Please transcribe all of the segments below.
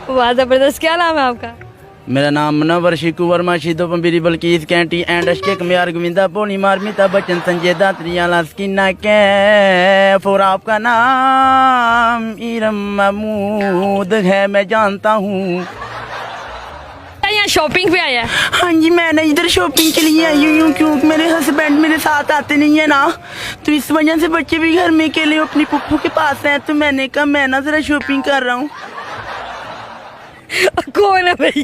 वाह जबरदस्त। क्या नाम है आपका? मेरा नाम मुनव्वर शिकू वर्मा शीदो पंबीरी बल्कीस कैंटी एंड अशकेक म्यार गोविंदा पोनी मारमिता बच्चन संजय दात्रिया लास्किना के फोर आपका नाम इरम महमूद है मैं जानता हूँ। यहाँ शॉपिंग पे आया है। हाँ जी मैं ना इधर शॉपिंग के लिए आई हुई हूँ क्योंकि मेरे हस्बैंड मेरे साथ आते नहीं है ना, तो इस वजह से बच्चे भी घर में अकेले अपनी पुप्पू के पास हैं, तो मैंने कहा मैं ना जरा शॉपिंग कर रहा हूँ। कौन है भाई?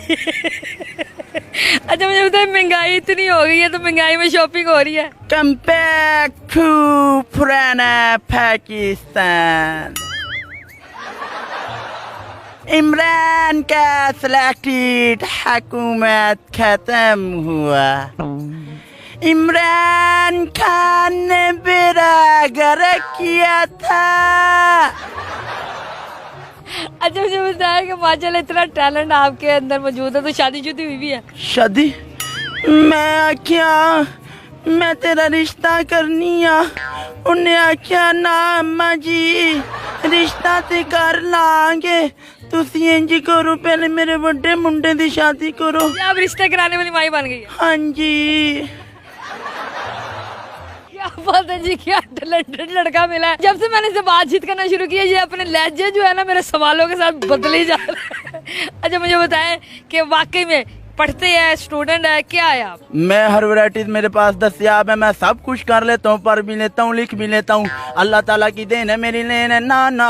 अच्छा मुझे बताए, महंगाई इतनी हो गई है तो महंगाई में शॉपिंग हो रही है। Come back to पुराना पाकिस्तान। इमरान का सिलेक्टेड हुकूमत खत्म हुआ। इमरान खान ने बेड़ा गर्क किया था। अच्छा मुझे बताया कि माशाल्लाह इतना टैलेंट आपके अंदर मौजूद है, तो शादी शुदी हुई भी है? शादी मैं आख्या मैं तेरा रिश्ता करनी आ, उन्हें आख्या ना अम्मा जी रिश्ता ते कर लांगे, तुसी इंज करो पहले मेरे बड़े मुंडे दी शादी करो। क्या आप रिश्ता कराने वाली माई बन गई है? हाँ जी। क्या बात है जी, क्या टैलेंटेड लड़का मिला है। जब से मैंने इसे बातचीत करना शुरू किया, ये अपने लहजे जो है ना मेरे सवालों के साथ बदले जा रहे हैं। अच्छा मुझे बताएं कि वाकई में पढ़ते हैं, स्टूडेंट है, क्या है आप? मैं हर वैरायटी मेरे पास दस्तियाब है, मैं सब कुछ कर लेता हूँ, पढ़ भी लेता हूँ, लिख भी लेता हूँ, अल्लाह ताला की देन है मेरी लेन है। ना ना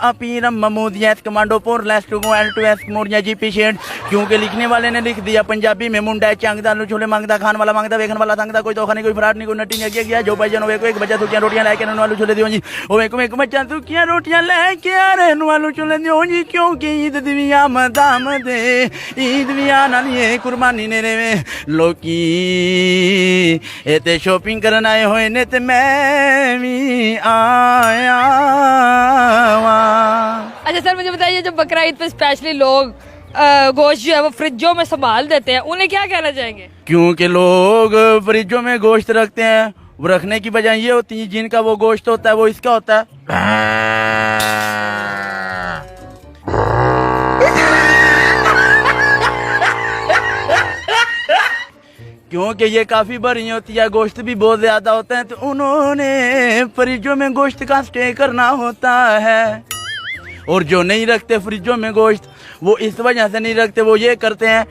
अपीरम महमूद यस कमांडो पोर लेस टू गो एल टू एस मोरिया जी पेशेंट, क्योंकि लिखने वाले ने लिख दिया पंजाबी में मुंडा है चांगदा आलू छोले मांगदा, खान वाला मांगदा, वेखन वाला तंगदा, कोई धोखा नहीं कोई फराड नहीं कोई नटी नहीं गया जो भाई जनो एक बच्चा सूखियां रोटियां लेके रहने वालू छोले दियो जी, ओ एक बच्चा सूखियां रोटियां लेके रहने वालू छोले दियो जी, क्योंकि ईद दिया मदाम दे ईद भी आना नहीं कुर्बानी ने में लोकी एते शॉपिंग करन आए होए ने ते मैं भी आया वां। अच्छा सर मुझे बताइए, जो बकरा ईद पे स्पेशली लोग गोश्त जो है वो फ्रिजों में संभाल देते हैं, उन्हें क्या कहना चाहेंगे? क्योंकि लोग फ्रिजों में गोश्त रखते हैं, वो रखने की वजह ये होती है जिनका वो गोश्त होता है वो इसका होता है। क्योंकि ये काफी बड़ी होती है, गोश्त भी बहुत ज्यादा होता है, तो उन्होंने फ्रिजों में गोश्त का स्टे करना होता है। और जो नहीं रखते फ्रिजों में गोश्त, वो इस वजह से नहीं रखते, वो ये करते हैं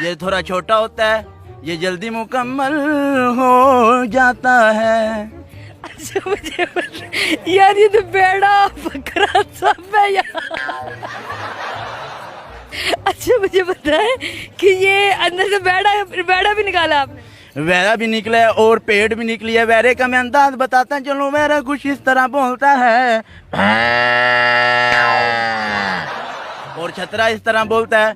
ये थोड़ा छोटा होता है, ये जल्दी मुकम्मल हो जाता है। अच्छा मुझे यार ये तो बेड़ा बकरा सब है यार। अच्छा मुझे बताएं कि ये अंदर से बेड़ा भी निकाला आपने? वैरा भी निकला है और पेट भी निकली है। वैरे का मैं अंदाज बताता चलो, वैरा कुछ इस तरह बोलता है और छतरा इस तरह बोलता है।